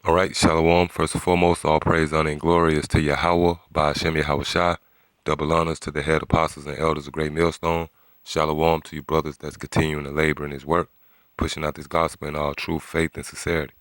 All right, Shalom. First and foremost, all praise, honor, and glory is to Yahweh, by Hashem Yahweh Shai. Double honors to the head apostles and elders of Great Millstone. Shalom to you brothers that's continuing to labor in his work, pushing out this gospel in all truth, faith, and sincerity.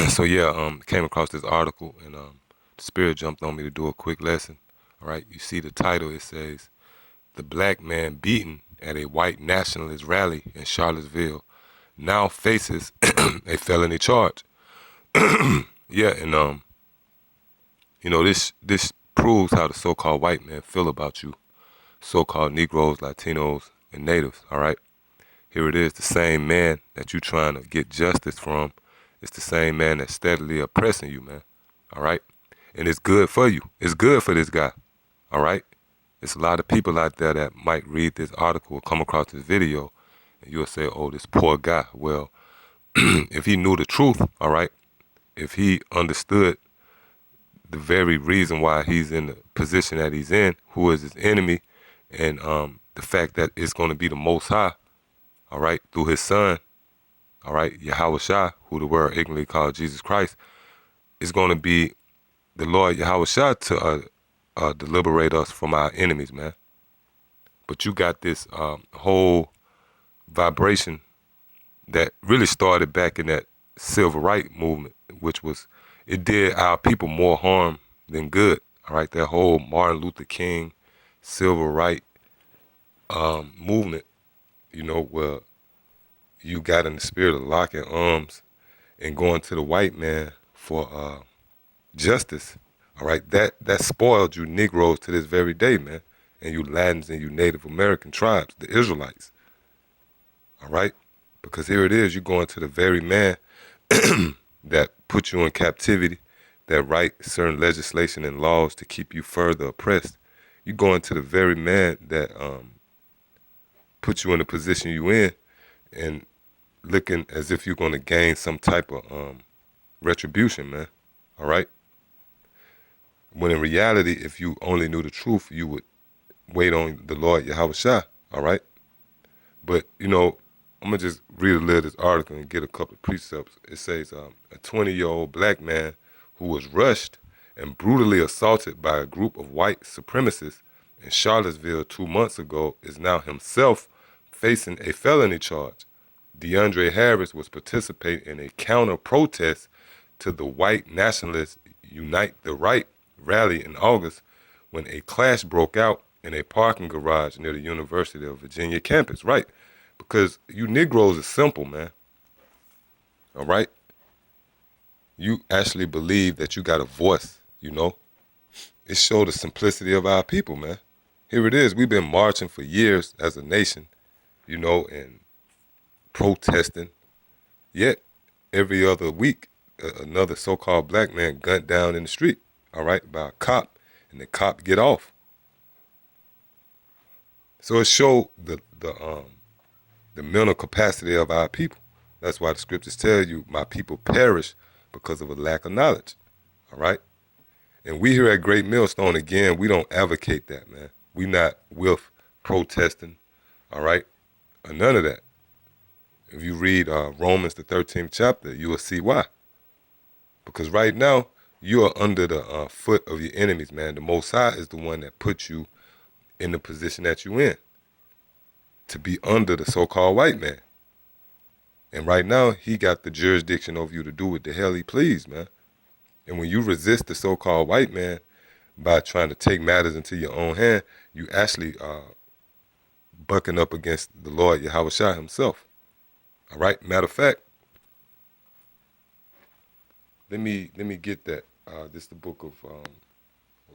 So yeah, came across this article and the spirit jumped on me to do a quick lesson. All right, you see the title, it says, "The Black Man Beaten at a White Nationalist Rally in Charlottesville Now Faces a Felony Charge." Yeah, and this proves how the so-called white men feel about you, so-called Negroes, Latinos, and natives. All right, here it is, the same man that you trying to get justice from. It's the same man that's steadily oppressing you, man. All right, and it's good for you. It's good for this guy. All right, it's a lot of people out there that might read this article or come across this video, and you'll say, "Oh, this poor guy." Well, if he knew the truth, all right, if he understood the very reason why he's in the position that he's in, who is his enemy, and the fact that it's going to be the Most High, all right, through his son, all right, Yahweh Shai, who the world ignorantly called Jesus Christ, is going to be the Lord Yahweh Shai to liberate us from our enemies, man. But you got this whole vibration that really started back in that civil rights movement, which was, it did our people more harm than good. All right, that whole Martin Luther King civil rights movement, where you got in the spirit of locking arms and going to the white man for justice. All right, that spoiled you Negroes to this very day, man, and you Latins and you Native American tribes, the Israelites. All right, because here it is, you're going to the very man that put you in captivity, that write certain legislation and laws to keep you further oppressed. You going to the very man that put you in the position you in, and looking as if you're going to gain some type of retribution, man. All right. When in reality, if you only knew the truth, you would wait on the Lord Yahweh Shai. All right. But I'm gonna just read a little of this article and get a couple of precepts. It says a 20-year-old black man who was rushed and brutally assaulted by a group of white supremacists in Charlottesville 2 months ago is now himself facing a felony charge. DeAndre Harris was participating in a counter-protest to the white nationalists Unite the Right rally in August when a clash broke out in a parking garage near the University of Virginia campus. Right. Because you Negroes are simple, man. All right? You actually believe that you got a voice, It showed the simplicity of our people, man. Here it is. We've been marching for years as a nation, and protesting. Yet, every other week, another so-called black man gunned down in the street, all right, by a cop, and the cop get off. So it showed the mental capacity of our people. That's why the scriptures tell you, my people perish because of a lack of knowledge. All right? And we here at Great Millstone, again, we don't advocate that, man. We not with protesting, all right? Or none of that. If you read Romans, the 13th chapter, you will see why. Because right now, you are under the foot of your enemies, man. The Most High is the one that put you in the position that you in, to be under the so-called white man. And right now, he got the jurisdiction over you to do what the hell he please, man. And when you resist the so-called white man by trying to take matters into your own hand, you actually bucking up against the Lord Yahweh Shai himself. All right? Matter of fact, let me get that. This is the book of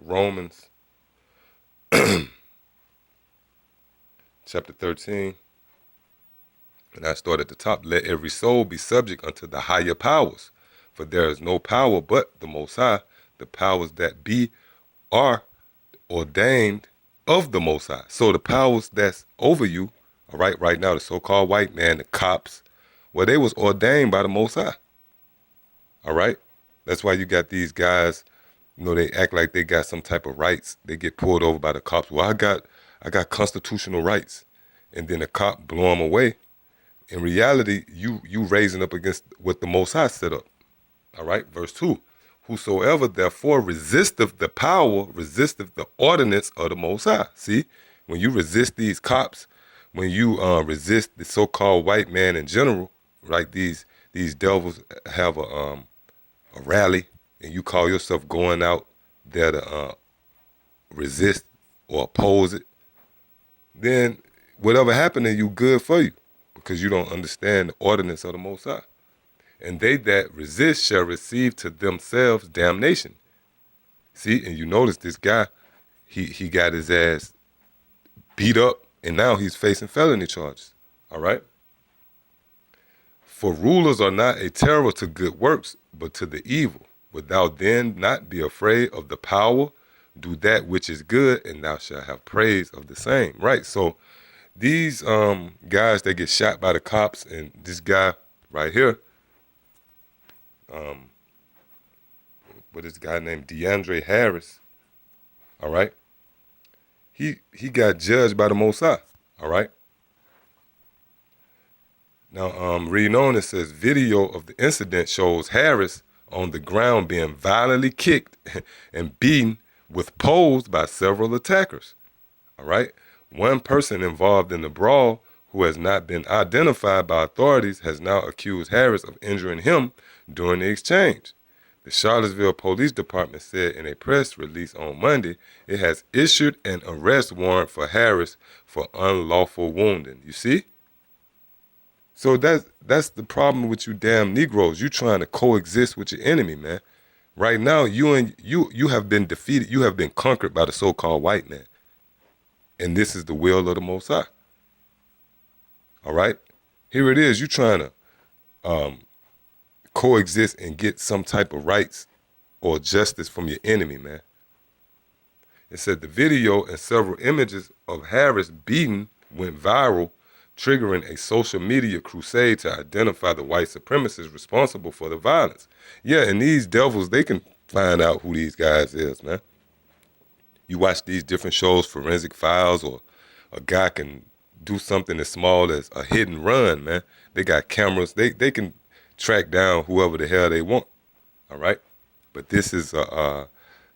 Romans, chapter 13. And I start at the top. Let every soul be subject unto the higher powers, for there is no power but the Most High. The powers that be are ordained of the Most High. So the powers that's over you, all right now, the so-called white man, the cops, well, they was ordained by the Most High. All right? That's why you got these guys, they act like they got some type of rights. They get pulled over by the cops. Well, I got constitutional rights. And then the cop blow them away. In reality, you raising up against what the Most High set up. All right, verse 2. Whosoever therefore resisteth the power, resisteth the ordinance of the Most High. See, when you resist these cops, when you resist the so-called white man in general, right? These devils have a rally, and you call yourself going out there to resist or oppose it, then whatever happened to you, good for you, because you don't understand the ordinance of the Most High. And they that resist shall receive to themselves damnation. See, and you notice this guy, he got his ass beat up, and now he's facing felony charges. All right? For rulers are not a terror to good works, but to the evil. Wilt thou then not be afraid of the power? Do that which is good, and thou shalt have praise of the same. Right? So these guys that get shot by the cops, and this guy right here, what is this guy named DeAndre Harris, all right? He got judged by the Most High, all right? Now, reading on, it says, video of the incident shows Harris on the ground being violently kicked and beaten with poles by several attackers, all right? One person involved in the brawl, who has not been identified by authorities, has now accused Harris of injuring him during the exchange. The Charlottesville Police Department said in a press release on Monday it has issued an arrest warrant for Harris for unlawful wounding. You see? So that's the problem with you damn Negroes. You trying to coexist with your enemy, man. Right now, you have been defeated. You have been conquered by the so-called white man. And this is the will of the Most High. All right? Here it is. You trying to coexist and get some type of rights or justice from your enemy, man. It said the video and several images of Harris beaten went viral, triggering a social media crusade to identify the white supremacists responsible for the violence. Yeah, and these devils, they can find out who these guys is, man. You watch these different shows, Forensic Files, or a guy can do something as small as a hit and run, man. They got cameras. They can track down whoever the hell they want, all right? But this is a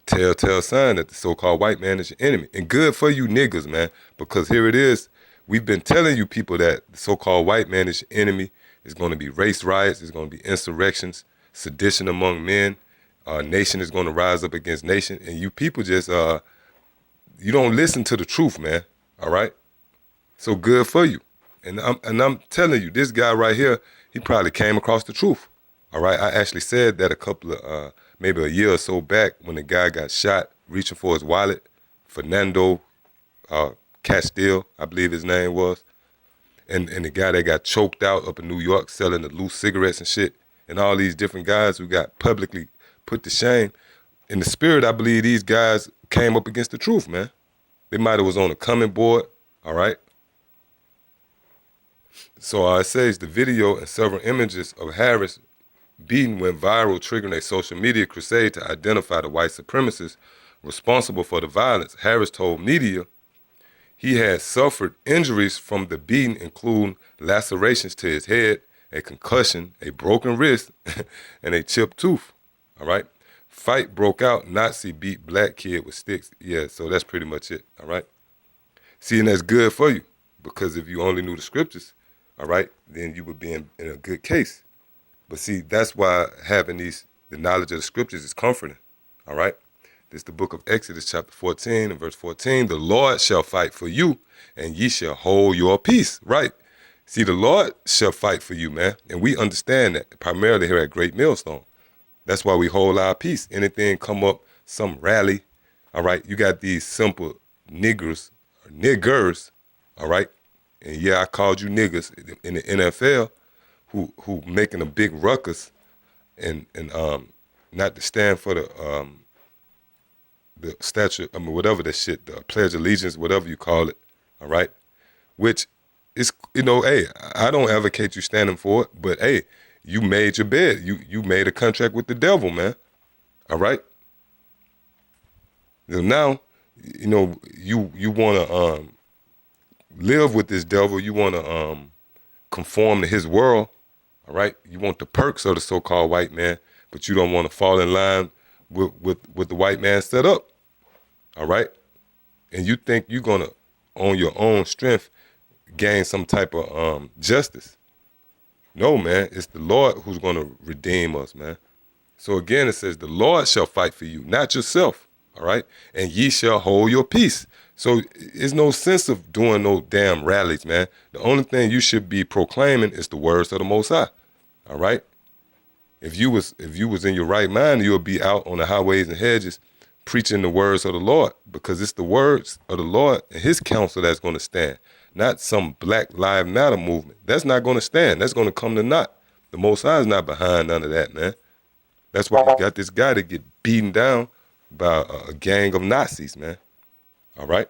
telltale sign that the so-called white man is your enemy. And good for you niggas, man, because here it is. We've been telling you people that the so-called white man is your enemy. It's going to be race riots. It's going to be insurrections, sedition among men. Nation is going to rise up against nation. And you people just, you don't listen to the truth, man, all right? So good for you. And I'm telling you, this guy right here, he probably came across the truth, all right? I actually said that a couple of, maybe a year or so back when the guy got shot reaching for his wallet, Fernando Castile, I believe his name was, and the guy that got choked out up in New York selling the loose cigarettes and shit, and all these different guys who got publicly put to shame. In the spirit, I believe these guys came up against the truth, man. They might have was on a coming board, all right? So it says the video and several images of Harris beaten went viral, triggering a social media crusade to identify the white supremacists responsible for the violence. Harris told media he had suffered injuries from the beating, including lacerations to his head, a concussion, a broken wrist, and a chipped tooth, all right? Fight broke out, Nazi beat black kid with sticks. Yeah, so that's pretty much it, all right? See, and that's good for you, because if you only knew the scriptures, all right, then you would be in a good case. But see, that's why having the knowledge of the scriptures is comforting, all right? This is the book of Exodus chapter 14 and verse 14. The Lord shall fight for you, and ye shall hold your peace, right? See, the Lord shall fight for you, man. And we understand that primarily here at Great Millstone. That's why we hold our peace. Anything come up, some rally, all right? You got these simple niggers, all right? And yeah, I called you niggas in the NFL who making a big ruckus and not to stand for the statue, I mean, whatever that shit, the Pledge of Allegiance, whatever you call it, all right? Which is, hey, I don't advocate you standing for it, but hey, you made your bed. You made a contract with the devil, man, all right? Now, you want to live with this devil. You want to conform to his world, all right? You want the perks of the so-called white man, but you don't want to fall in line with the white man set up, all right? And you think you're going to, on your own strength, gain some type of justice. No, man, it's the Lord who's going to redeem us, man. So again, it says, the Lord shall fight for you, not yourself, all right? And ye shall hold your peace. So there's no sense of doing no damn rallies, man. The only thing you should be proclaiming is the words of the Most High, all right? If you was in your right mind, you'll be out on the highways and hedges preaching the words of the Lord, because it's the words of the Lord and his counsel that's going to stand, not some Black Lives Matter movement. That's not going to stand. That's going to come to naught. The Most High is not behind none of that, man. That's why you got this guy to get beaten down by a gang of Nazis, man. All right?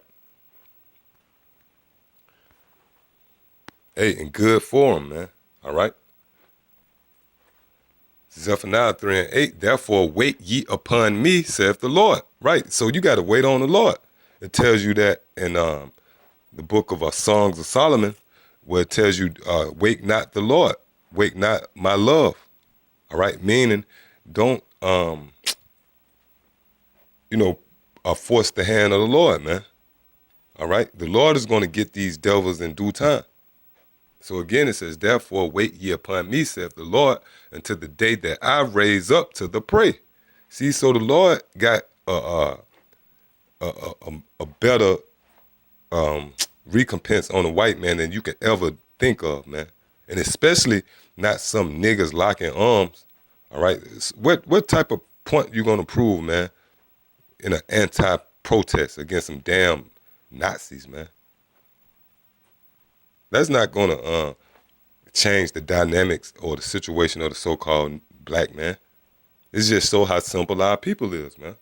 Hey, and good for him, man. All right? Zephaniah 3:8, therefore wait ye upon me, saith the Lord. Right, so you got to wait on the Lord. It tells you that in the book of Songs of Solomon, where it tells you, wake not the Lord, wake not my love. All right, meaning don't, force the hand of the Lord, man. All right, the Lord is going to get these devils in due time. So again, it says, therefore wait ye upon me, saith the Lord, until the day that I raise up to the prey. See, so the Lord got a better recompense on a white man than you can ever think of, man. And especially not some niggas locking arms, all right? What type of point you gonna prove, man, in an anti-protest against some damn Nazis, man? That's not going to change the dynamics or the situation of the so-called black man. It's just so how simple our people is, man.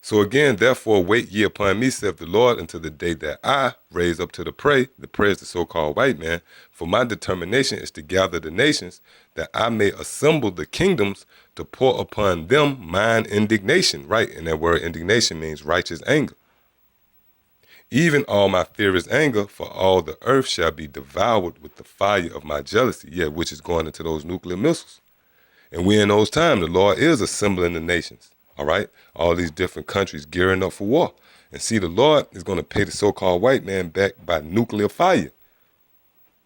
So again, therefore, wait ye upon me, saith the Lord, until the day that I raise up to the prey. The prey is the so-called white man. For my determination is to gather the nations, that I may assemble the kingdoms to pour upon them mine indignation. Right, and that word indignation means righteous anger. Even all my furious anger, for all the earth shall be devoured with the fire of my jealousy, which is going into those nuclear missiles. And we in those times, the Lord is assembling the nations, all right? All these different countries gearing up for war. And see, the Lord is going to pay the so-called white man back by nuclear fire.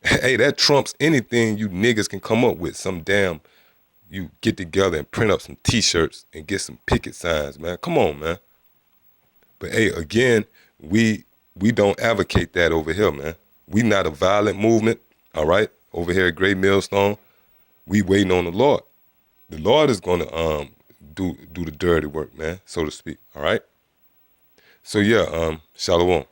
Hey, that trumps anything you niggas can come up with. Some damn, you get together and print up some T-shirts and get some picket signs, man. Come on, man. But hey, again, we don't advocate that over here, man. We not a violent movement, all right? Over here at Great Millstone, we waiting on the Lord. The Lord is going to do the dirty work, man, so to speak, all right? So yeah, shalom.